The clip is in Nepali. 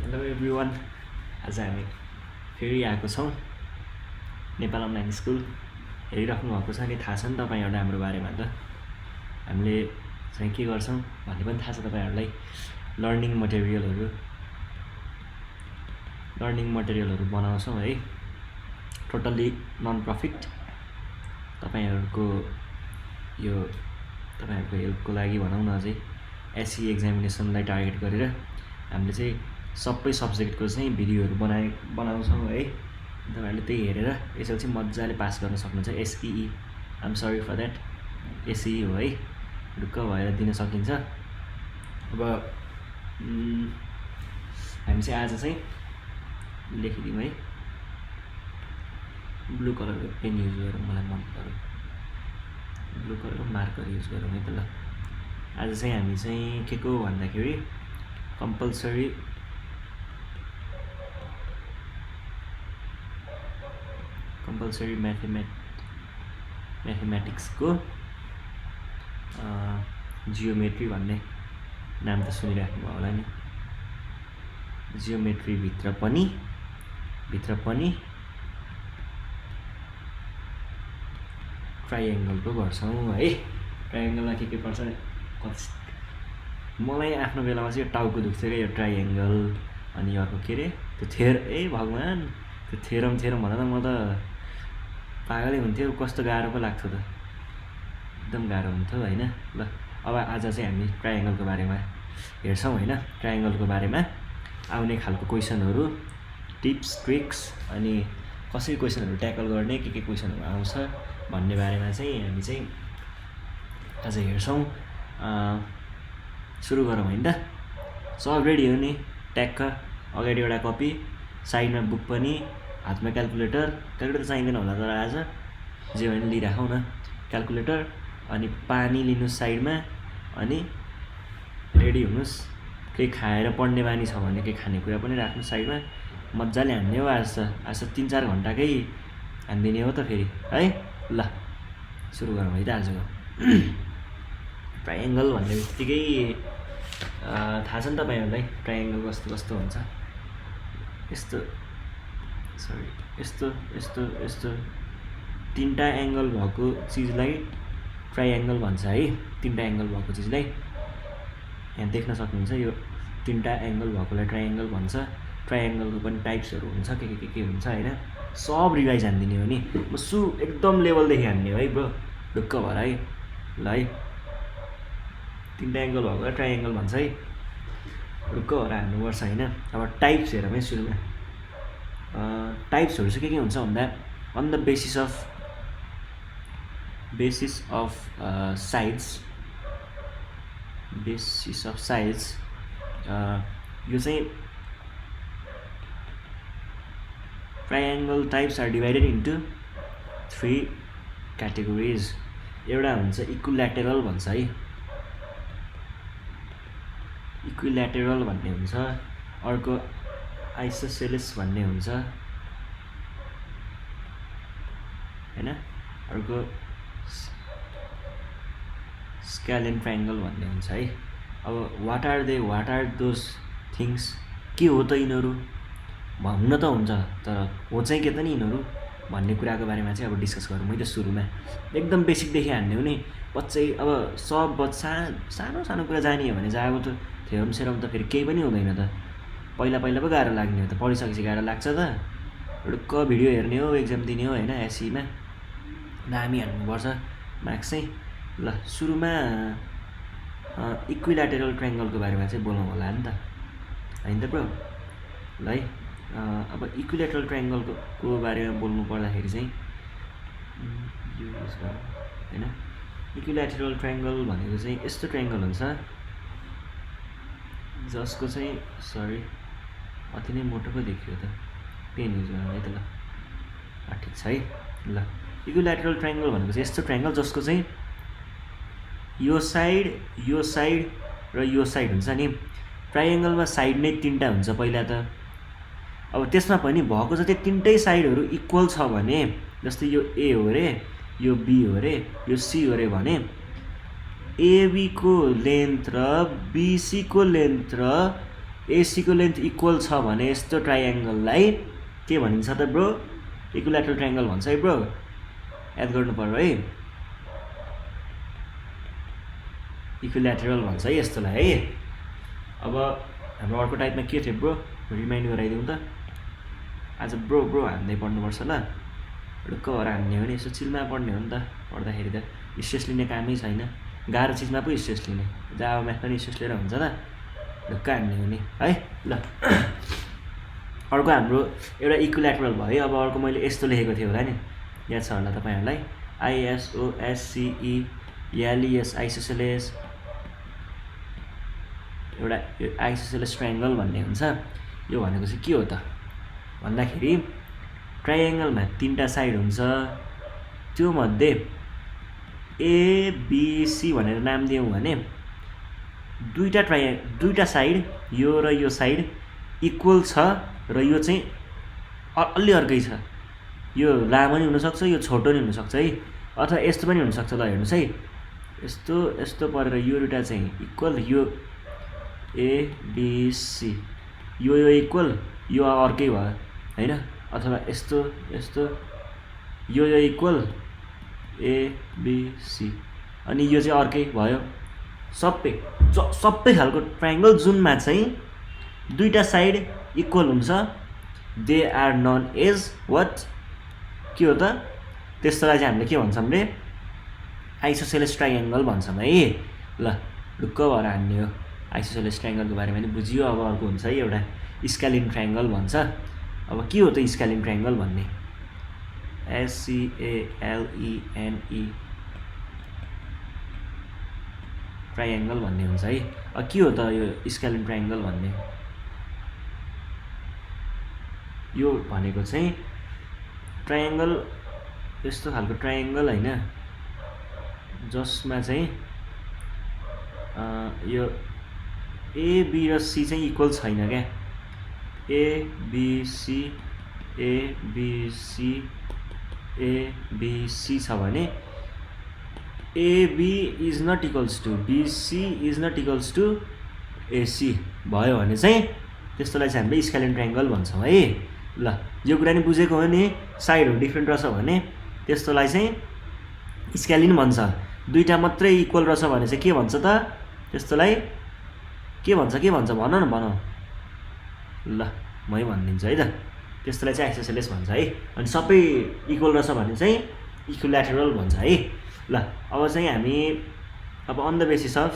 हेलो एभ्रिवान, आज हामी फेरि आएको छौँ नेपाल अनलाइन स्कुल। हेरिराख्नु भएको छ नि, थाहा छ नि तपाईँहरूलाई हाम्रो बारेमा त। हामीले चाहिँ के गर्छौँ भन्ने पनि थाहा छ तपाईँहरूलाई। लर्निङ मटेरियलहरू बनाउँछौँ है, टोटल्ली नन प्रफिट। तपाईँहरूको हेल्पको लागि भनौँ न, अझै एसई एक्जामिनेसनलाई टार्गेट गरेर हामीले चाहिँ सबै सब्जेक्टको चाहिँ भिडियोहरू बनाउँछौँ है। तपाईँहरूले त्यही हेरेर यसरी चाहिँ मजाले पास गर्न सक्नुहुन्छ। एसई, आइएम सरी फर द्याट, एसई हो है, ढुक्क भएर दिन सकिन्छ। अब हामी चाहिँ आज चाहिँ लेखिदिउँ है, ब्लू कलरको पेन युज गरौँ, मलाई मन पर्यो। ब्लू कलरको मार्कर युज गरौँ है त ल। आज चाहिँ हामी चाहिँ के को भन्दाखेरि कम्पलसरी म्याथमेटिक्सको जियोमेट्री भन्ने नाम त सुनिराख्नु भयो होला नि। जियोमेट्री भित्र पनि ट्राइएङ्गलको गर्छौँ है। ट्राइएङ्गलमा के पर्छ, मलाई आफ्नो बेलामा चाहिँ यो टाउको दुख्थ्यो क्या, यो ट्राइएङ्गल अनि अर्को के अरे त्यो भगवान्, त्यो थेरम भन्दा म त पागलै हुन्थ्यो। कस्तो गाह्रो पो लाग्थ्यो त, एकदम गाह्रो हुन्थ्यो होइन। ल अब आज चाहिँ हामी ट्राइएङ्गलको बारेमा हेर्छौँ होइन। ट्राइएङ्गलको बारेमा आउने खालको क्वेसनहरू, टिप्स ट्रिक्स, अनि कसरी क्वेसनहरू ट्याकल गर्ने, के क्वेसनहरू आउँछ भन्ने बारेमा चाहिँ हामी चाहिँ आज हेर्छौँ। सुरु गरौँ होइन त। सब रेडी हो नि, ट्याक्क अगाडि एउटा कपी, साइडमा बुक पनि, हातमा क्यालकुलेटर चाहिँदैन होला, तर आज जे भने लिइराखौँ न। क्यालकुलेटर अनि पानी लिनुहोस् साइडमा, अनि रेडी हुनुहोस्। केही खाएर पढ्ने बानी छ भने केही खानेकुरा पनि राख्नु साइडमा। मजाले हान्ने हो आज त 3-4 घन्टाकै हानिदिने हो त फेरि है। ल सुरु गरौँ है त आजको। ट्राइएङ्गल भन्ने बित्तिकै थाहा छ नि तपाईँहरूलाई, ट्राइएङ्गल कस्तो हुन्छ। यस्तो तिनवटा एङ्गल भएको चिजलाई ट्राइएङ्गल भन्छ है। तिनवटा एङ्गल भएको चिजलाई यहाँ देख्न सक्नुहुन्छ, यो तिनवटा एङ्गल भएकोलाई ट्राइएङ्गल भन्छ। ट्राइएङ्गलको पनि टाइप्सहरू हुन्छ, के हुन्छ होइन। सब रिभाइज हानिदिने हो नि, म एकदम लेभलदेखि हान्ने हो है ब्रो, ढुक्क भएर है। ल है, तिनवटा एङ्गल भएको ट्राइएङ्गल भन्छ है, ढुक्क भएर हान्नुपर्छ होइन। अब टाइप्स हेरौँ है सुरुमा। टाइप्सहरू चाहिँ के हुन्छ भन्दा, on the basis of size, यो चाहिँ triangle types are divided into 3 categories. एउटा हुन्छ इक्विल्याटरल भन्छ है, इक्विल्याटरल भन्ने हुन्छ। अर्को आइसोसेलेस भन्ने हुन्छ होइन। अर्को स्क्यालेन ट्राइएङ्गल भन्ने हुन्छ है। अब वाट आर दोज थिङ्स, के हो त यिनीहरू, हुन त हुन्छ तर हो चाहिँ के त नि यिनीहरू भन्ने कुराको बारेमा चाहिँ अब डिस्कस गरौँ है त। सुरुमा एकदम बेसिकदेखि हान्ने हो नि। बच्चै अब सब सानो कुरा जानियो भने चाहिँ अब त थेरम त फेरि केही पनि हुँदैन त। पहिला पो गाह्रो लाग्ने हो त, पढिसकेपछि गाह्रो लाग्छ त। ढुक्क भिडियो हेर्ने हो, एक्जाम दिने हो होइन। एसईमा दामी हान्नुपर्छ मार्क्स चाहिँ। ल सुरुमा इक्विल्याटरल ट्राइएङ्गलको बारेमा चाहिँ बोलौँ होला नि त होइन त ब्रो। ल है, अब इक्विल्याटरल ट्राइएङ्गलको बारेमा बोल्नु पर्दाखेरि चाहिँ होइन, इक्विल्याटरल ट्राइएङ्गल भनेको चाहिँ यस्तो ट्राइएङ्गल हुन्छ जसको चाहिँ अति नै मोटो पो देखियो त, पेन युज गरौँ है त। ल ठिक छ है। ल इक्विल्याटरल ट्राइएङ्गल भनेको चाहिँ यस्तो ट्राइएङ्गल जसको चाहिँ यो साइड र यो साइड हुन्छ नि। ट्राइएङ्गलमा साइड नै 3टा हुन्छ पहिला त। अब त्यसमा पनि भएको जति 3टै साइडहरू इक्वल छ भने, जस्तै यो ए हो अरे, यो बी हो अरे, यो सी हो अरे भने एबी को लेन्थ र बीसी को लेन्थ र एसीको लेन्थ इक्वल छ भने यस्तो ट्राइएङ्गललाई के भनिन्छ त ब्रो? इक्विल्याटरल ट्राइएङ्गल भन्छ है ब्रो, याद गर्नु पर्यो है। इक्विल्याटरल भन्छ है यस्तोलाई है। अब हाम्रो अर्को टाइपमा के थियो ब्रो? रिमाइन्ड गराइदिउँ त। आज ब्रो ब्रो हान्दै पढ्नुपर्छ ल, ढुक्क भएर हान्ने हो भने यसो चिलमा पढ्ने हो नि त। पढ्दाखेरि त स्ट्रेस लिने कामै छैन, गाह्रो चिजमा पो स्ट्रेस लिने। जावा म्याथ पनि स्ट्रेस लिएर हुन्छ त, ढुक्क हान्ने हो नि है। ल अर्को हाम्रो एउटा इक्विल्याटरल भयो। अब अर्को मैले यस्तो लेखेको थिएँ होला नि, याद छ होला तपाईँहरूलाई? ISOSCELES आइसोसेलेस, एउटा आइसोसेलेस ट्राइएङ्गल भन्ने हुन्छ। यो भनेको चाहिँ के हो त भन्दाखेरि ट्राइएङ्गलमा 3टा साइड हुन्छ, त्यो मध्ये ABC भनेर नाम दियौँ भने दुईटा साइड, यो र यो साइड इक्वल छ र यो चाहिँ अलि अर्कै छ। यो लामो नि हुनसक्छ, यो छोटो नि हुनसक्छ है, अथवा यस्तो पनि हुनसक्छ। ल हेर्नुहोस् है, यस्तो यस्तो परेर यो दुईटा चाहिँ इक्वल, यो ABC, यो इक्वल, यो अर्कै भयो हैन? अथवा यस्तो यस्तो, यो इक्वल ABC, अनि यो चाहिँ अर्कै भयो। सबै खालको ट्राइएङ्गल जुनमा चाहिँ दुईटा साइड इक्वल हुन्छ, they are known as what? के हो त? त्यस्तोलाई चाहिँ हामीले के भन्छौँ रे? आइसोसेलेस ट्राइएङ्गल भन्छौँ है। ल ढुक्क भएर हान्ने हो। आइसोसेलेस ट्राइएङ्गलको बारेमा पनि बुझियो। अब अर्को हुन्छ है एउटा स्केलिन ट्राइएङ्गल भन्छ। अब के हो त स्केलिन ट्राइएङ्गल भन्ने? SCALENE ट्राइएङ्गल भन्ने हुन्छ है। अब के हो त यो स्केलिन ट्राइएङ्गल भन्ने? यो भनेको चाहिँ ट्राइएङ्गल, यस्तो खालको ट्राइएङ्गल हैन, जसमा चाहिँ यो AB र C चाहिँ इक्वल छैन क्या। ABC छ भने AB is not equals to BC is not equals to AC भयो भने चाहिँ त्यस्तोलाई चाहिँ हामीले स्केलिन ट्राइएङ्गल भन्छौँ है। ल यो कुरा नि बुझेको हो नि, साइडहरू डिफ्रेन्ट रहेछ भने त्यस्तोलाई चाहिँ स्केलिन भन्छ। दुईटा मात्रै इक्वल रहेछ भने चाहिँ के भन्छ त? त्यस्तोलाई के भन्छ भन न, भन। ल मै भनिदिन्छु है त। त्यस्तोलाई चाहिँ आइसोसेलेस भन्छ है। अनि सबै इक्वल रहेछ भने चाहिँ इक्विल्याटरल भन्छ है। ल अब चाहिँ हामी अन द बेसिस अफ